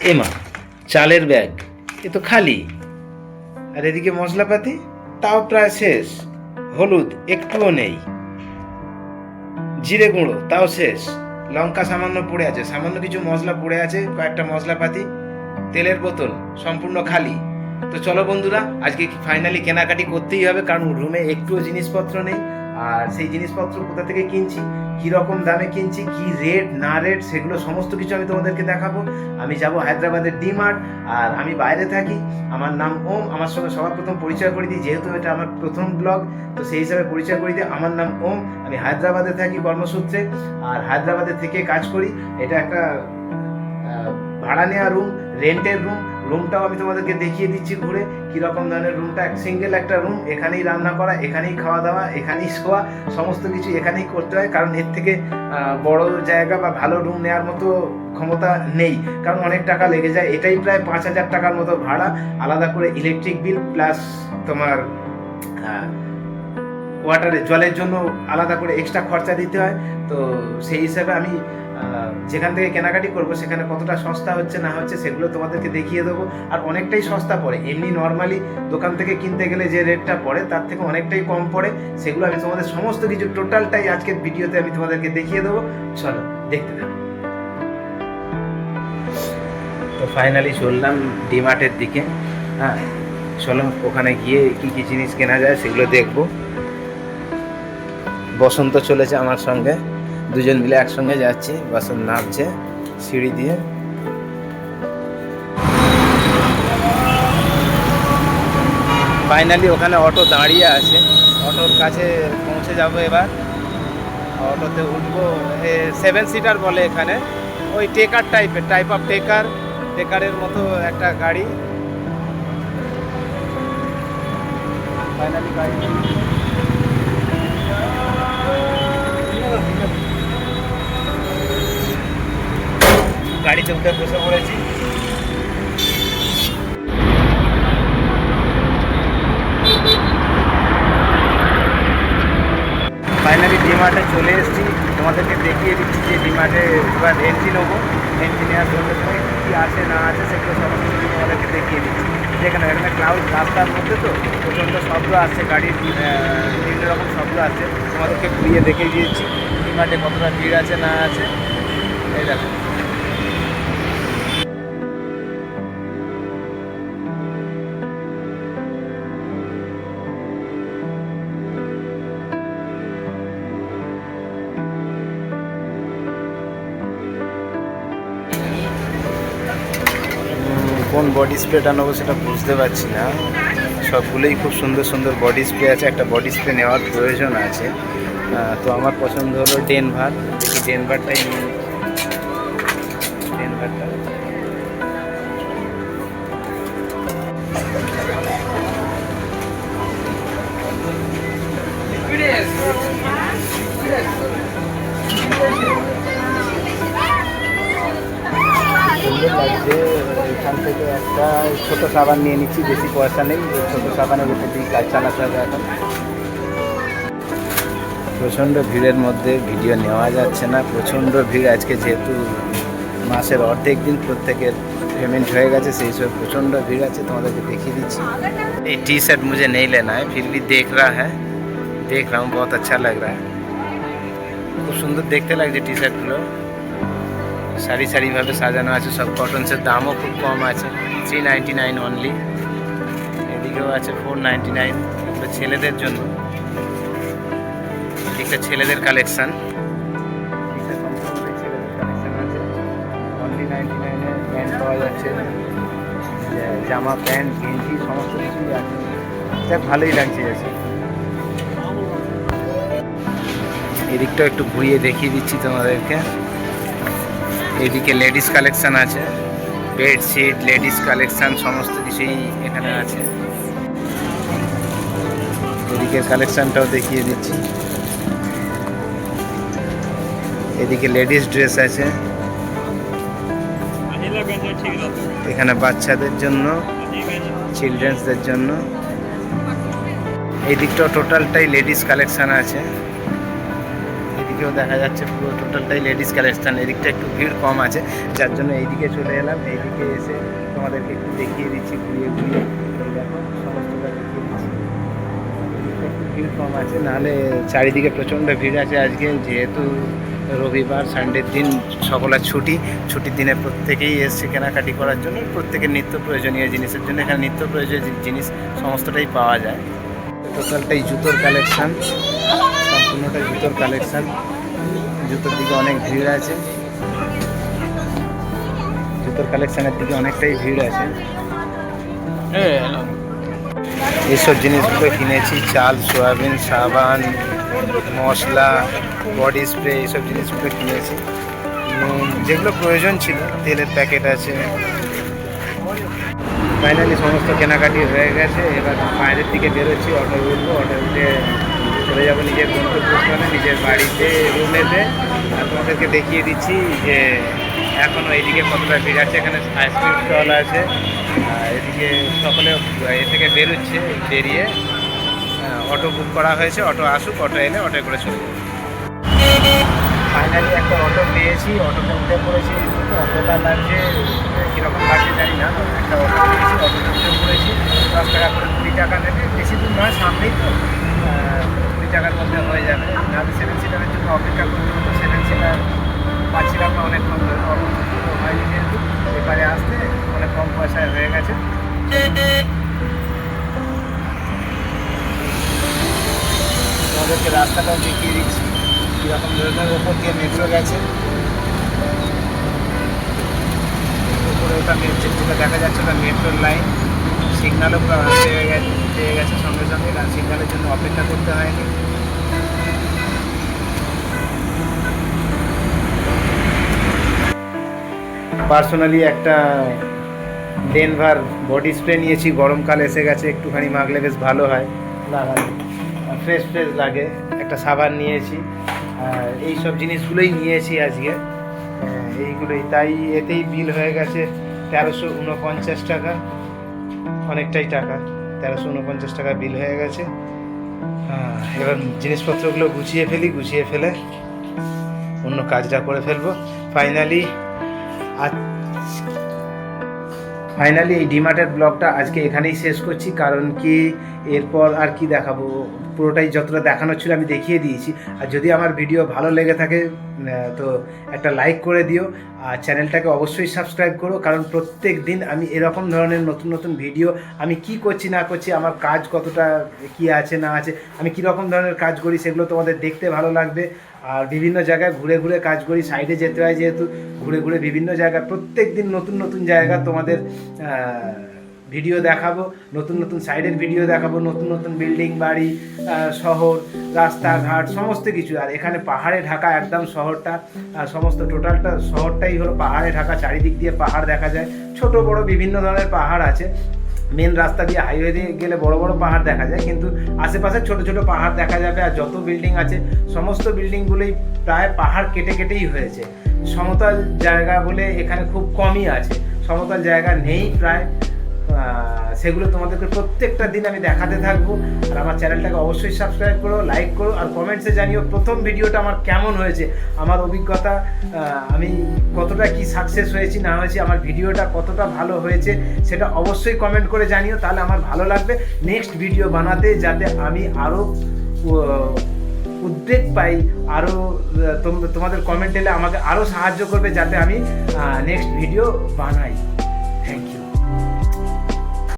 এমা চালের ব্যাগ এ তো খালি, আর এদিকে মশলাপাতি তাও প্রায় শেষ, হলুদ একটুও নেই, জিরে গুঁড়ো তাও শেষ, লঙ্কা সামান্য পড়ে আছে, সামান্য কিছু মশলা পড়ে আছে, কয়েকটা মশলাপাতি, তেলের বোতল সম্পূর্ণ খালি। তো চলো বন্ধুরা, আজকে ফাইনালি কেনাকাটি করতেই হবে, কারণ রুমে একটুও জিনিসপত্র নেই। আর সেই জিনিসপত্র কোথা থেকে কিনছি, কি রকম দামে কিনছি, কি রেট না রেট, সেগুলো সমস্ত কিছু আমি তোমাদেরকে দেখাবো। আমি যাব হায়দ্রাবাদের ডি-মার্ট, আর আমি বাইরে থাকি। আমার নাম ওম। আমার সঙ্গে সবার প্রথম পরিচয় করে দিই, যেহেতু এটা আমার প্রথম ব্লগ, তো সেই হিসাবে পরিচয় করে দিই। আমার নাম ওম, আমি হায়দ্রাবাদে থাকি কর্মসূত্রে, আর হায়দ্রাবাদে থেকে কাজ করি। এটা একটা ভাড়া নেওয়া রুম, রেন্টের রুম। রুমটাও আমি তোমাদেরকে দেখিয়ে দিচ্ছি ঘুরে কীরকম ধরনের রুমটা। সিঙ্গেল একটা রুম, এখানেই রান্না করা, এখানেই খাওয়া দাওয়া, এখানেই শোয়া, সমস্ত কিছু এখানেই করতে হয়, কারণ এর থেকে বড় জায়গা বা ভালো রুম নেওয়ার মতো ক্ষমতা নেই, কারণ অনেক টাকা লেগে যায়। এটাই প্রায় 5,000 টাকার মতো ভাড়া, আলাদা করে ইলেকট্রিক বিল প্লাস তোমার ওয়াটারে জলের জন্য আলাদা করে এক্সট্রা খরচা দিতে হয়। তো সেই হিসাবে আমি যেখান থেকে কেনাকাটি করবো সেখানে কতটা সস্তা হচ্ছে না হচ্ছে সেগুলো তোমাদেরকে দেখিয়ে দেবো। আর অনেকটাই সস্তা পড়ে, এমনি নর্মালি দোকান থেকে কিনতে গেলে যে রেটটা পড়ে তার থেকে অনেকটাই কম পড়ে। সেগুলো আমি তোমাদের সমস্ত কিছু টোটালটাই আজকের ভিডিওতে আমি তোমাদেরকে দেখিয়ে দেবো। চলো দেখতে থাকো। তো ফাইনালি চললাম ডি-মার্টের দিকে। হ্যাঁ চলো, ওখানে গিয়ে কি কি জিনিস কেনা যায় সেগুলো দেখবো। বসন্ত চলেছে আমার সঙ্গে, দুজন মিলে একসঙ্গে যাচ্ছি। বসন্ত নামছে সিঁড়ি দিয়ে। ফাইনালি ওখানে অটো দাঁড়িয়ে আছে, অটোর কাছে পৌঁছে যাবো এবার। অটোতে উঠবো, 7 সিটার বলে এখানে, ওই টেকার টাইপ অফ টেকারের মতো একটা গাড়ি। ফাইনালি গাড়িতে উঠে বসে পড়েছি। ফাইনালি ডি-মার্টে চলে এসেছি, তোমাদেরকে দেখিয়ে দিচ্ছি যে ডি-মার্টে এবার এন্ট্রি নেবো। এন্ট্রি নেওয়ার সঙ্গে সঙ্গে কী কী আছে না আছে সেগুলো সমস্ত কিছু তোমাদেরকে দেখিয়ে দিচ্ছি। যেখানে এখানে ক্লাউড রাস্তার মধ্যে তো প্রচণ্ড শব্দ আসছে, গাড়ির বিভিন্ন রকম শব্দ আসছে, তোমাদেরকে ঘুরিয়ে দেখিয়ে দিয়েছি ডি-মার্টে কতটা ভিড় আছে না আছে। এই দেখো, কোন বডি স্প্রেটা নেবো সেটা বুঝতে পারছি না। সবগুলোই খুব সুন্দর সুন্দর বডি স্প্রে আছে, একটা বডি স্প্রে নেওয়ার প্রয়োজন আছে। তো আমার পছন্দ হলো ডেনভার, দেখি ডেনভারটাই নিই। ডেনভারটা সুন্দর লাগছে। এখান থেকে একটা ছোটো সাবান নিয়ে নিচ্ছি, বেশি পয়সা নেই, ছোটো সাবানের উপর দিয়ে কাজ চালাতে হবে এখন। প্রচণ্ড ভিড়ের মধ্যে ভিডিও নেওয়া যাচ্ছে না, প্রচণ্ড ভিড় আজকে, যেহেতু মাসের অর্ধেক দিন প্রত্যেকের পেমেন্ট হয়ে গেছে, সেই সব প্রচণ্ড ভিড় আছে। তোমাদেরকে দেখিয়ে দিচ্ছি। এই टी शर्ट मुझे नहीं लेना है, फिर भी देख रहा हूँ, बहुत अच्छा लग रहा है। খুব সুন্দর দেখতে লাগছে टी शर्टগুলো, সারি সারিভাবে সাজানো আছে সব কটনসের, দামও খুব কম আছে, 399 অনলি। এদিকেও আছে 499, এগুলো ছেলেদের জন্য। এদিকটা ছেলেদের কালেকশান, অনলি 99-এ প্যান্ট পাওয়া যাচ্ছে, জামা প্যান্ট গেঞ্জি সমস্ত কিছুই আছে। এটা ভালোই লাগছে এসে। এদিকটা একটু ঘুরিয়ে দেখিয়ে দিচ্ছি তোমাদেরকে। এদিকে লেডিস কালেকশান আছে, বেডশিট, লেডিস কালেকশান সমস্ত কিছুই এখানে আছে। এদিকের কালেকশানটাও দেখিয়ে দিচ্ছি। এদিকে লেডিস ড্রেস আছে, এখানে বাচ্চাদের জন্য, চিলড্রেন্সদের জন্য। এই দিকটাও টোটালটাই লেডিস কালেকশান আছে। এদিকে এদিকেও দেখা যাচ্ছে পুরো টোটালটাই লেডিস কালেকশন। এদিকটা একটু ভিড় কম আছে, যার জন্য এইদিকে চলে এলাম। এইদিকে এসে তোমাদেরকে একটু দেখিয়ে দিচ্ছি ঘুরিয়ে ঘুরিয়ে। দেখো সমস্তটা দেখিয়ে দিচ্ছি। এদিকটা একটু ভিড় কম আছে, নাহলে চারিদিকে প্রচণ্ড ভিড় আছে আজকে, যেহেতু রবিবার সানডের দিন, সকলের ছুটির দিনে প্রত্যেকেই এসছে কেনাকাটি করার জন্য, প্রত্যেকের নিত্য প্রয়োজনীয় জিনিসের জন্য। এখানে নিত্য প্রয়োজনীয় জিনিস সমস্তটাই পাওয়া যায়। টোটালটাই জুতোর কালেকশান, সম্পূর্ণটাই জুতোর কালেকশান। জুতোর দিকে অনেক ভিড় আছে, জুতোর কালেকশানের দিকে অনেকটাই ভিড় আছে। এইসব জিনিসগুলো কিনেছি, চাল, সয়াবিন, সাবান, মশলা, বডি স্প্রে, এইসব জিনিসগুলো কিনেছি, যেগুলো প্রয়োজন ছিল। তেলের প্যাকেট আছে। ফাইনালি সমস্ত কেনাকাটি হয়ে গেছে। এবার বাইরের দিকে বেরোচ্ছি, অটো উঠবো, অটো উঠে চলে যাবো নিজের গন্তব্যস্থলে, নিজের বাড়িতে, রুমেতে। আর তোমাদেরকে দেখিয়ে দিচ্ছি যে এখনও এইদিকে কতটা ভিড় আছে। এখানে আইসক্রিম স্টল আছে, এদিকে সকলে এ থেকে বেরোচ্ছে। বেরিয়ে অটো বুক করা হয়েছে, অটো আসুক, অটো এলে অটোয় করে চলে যাবে। ফাইনালি একটা অটো পেয়েছি, অটোতে উঠে পড়েছি। অটোটা লাগছে, কীরকম লাগছে জানি না। একটা অটো পেয়েছি, অটোতে উঠে পড়েছি। 10 টাকা করে 20 টাকা নেবে, বেশি দূর নয়, সামনেই তো, 20 টাকার মধ্যে হয়ে যাবে। নাহলে 7 সিটারের জন্য অপেক্ষা করতে হতো, 7 সিটার পাচ্ছিলাম না অনেকক্ষণ ধরে, অটো হয়নি যেহেতু। এবারে আসতে অনেক কম পয়সায় হয়ে গেছে। আমাদেরকে রাস্তাটাও দেখিয়ে দিচ্ছি কীরকম ধরনের। ওপর দিয়ে মেট্রো গেছে, উপরে ওটা যেটা দেখা যাচ্ছে ওটা মেট্রোর লাইন। সিগন্যালও পেয়ে গেছে সঙ্গে সঙ্গে, কারণ সিগন্যালের জন্য অপেক্ষা করতে হয়নি। পার্সোনালি একটা ডেনভার বডি স্প্রে নিয়েছি, গরমকাল এসে গেছে, একটুখানি মাখলে বেশ ভালো হয়, লাগালে ফ্রেশ লাগে। একটা সাবান নিয়েছি, আর এইসব জিনিসগুলোই নিয়েছি আজকে, এইগুলোই। তাই এতেই বিল হয়ে গেছে 1349 টাকা, অনেকটাই টাকা। 1349 টাকা বিল হয়ে গেছে। এবার জিনিসপত্রগুলো গুছিয়ে ফেলি, গুছিয়ে ফেলে অন্য কাজটা করে ফেলবো। ফাইনালি এই ডিমার্টের ব্লগটা আজকে এখানেই শেষ করছি, কারণ কি এরপর আর কি দেখাবো, পুরোটাই যতটা দেখানোর ছিল আমি দেখিয়ে দিয়েছি। আর যদি আমার ভিডিও ভালো লেগে থাকে তো একটা লাইক করে দিও, আর চ্যানেলটাকে অবশ্যই সাবস্ক্রাইব করো, কারণ প্রত্যেক দিন আমি এরকম ধরনের নতুন নতুন ভিডিও, আমি কি করছি না করছি, আমার কাজ কতটা কি আছে না আছে, আমি কীরকম ধরনের কাজ করি, সেগুলো তোমাদের দেখতে ভালো লাগবে। আর বিভিন্ন জায়গায় ঘুরে ঘুরে কাজ করি, সাইডে যেতে হয় যেহেতু, ঘুরে ঘুরে বিভিন্ন জায়গায় প্রত্যেক দিন নতুন নতুন জায়গা তোমাদের ভিডিও দেখাবো, নতুন নতুন সাইডের ভিডিও দেখাবো, নতুন নতুন বিল্ডিং, বাড়ি, শহর, রাস্তাঘাট, সমস্ত কিছু। আর এখানে পাহাড়ে ঢাকা একদম শহরটা, সমস্ত টোটালটা শহরটাই হলো পাহাড়ে ঢাকা। চারিদিক দিয়ে পাহাড় দেখা যায়, ছোট বড় বিভিন্ন ধরনের পাহাড় আছে। মেন রাস্তা দিয়ে, হাইওয়ে দিয়ে গেলে বড় বড় পাহাড় দেখা যায়, কিন্তু আশেপাশে ছোট ছোট পাহাড় দেখা যাবে। আর যত বিল্ডিং আছে সমস্ত বিল্ডিংগুলোই প্রায় পাহাড় কেটে কেটেই হয়েছে। সমতল জায়গা বলে এখানে খুব কমই আছে, সমতল জায়গা নেই প্রায়। সেগুলো তোমাদেরকে প্রত্যেকটা দিন আমি দেখাতে থাকবো। আর আমার চ্যানেলটাকে অবশ্যই সাবস্ক্রাইব করো, লাইক করো, আর কমেন্টসে জানিও প্রথম ভিডিওটা আমার কেমন হয়েছে, আমার অভিজ্ঞতা, আমি কতটা কি সাকসেস হয়েছি না হয়েছি, আমার ভিডিওটা কতটা ভালো হয়েছে সেটা অবশ্যই কমেন্ট করে জানিও। তাহলে আমার ভালো লাগবে নেক্সট ভিডিও বানাতে, যাতে আমি আরও উদ্বেগ পাই, আরও তোমাদের কমেন্ট এলে আমাকে আরও সাহায্য করবে, যাতে আমি নেক্সট ভিডিও বানাই। Thank you.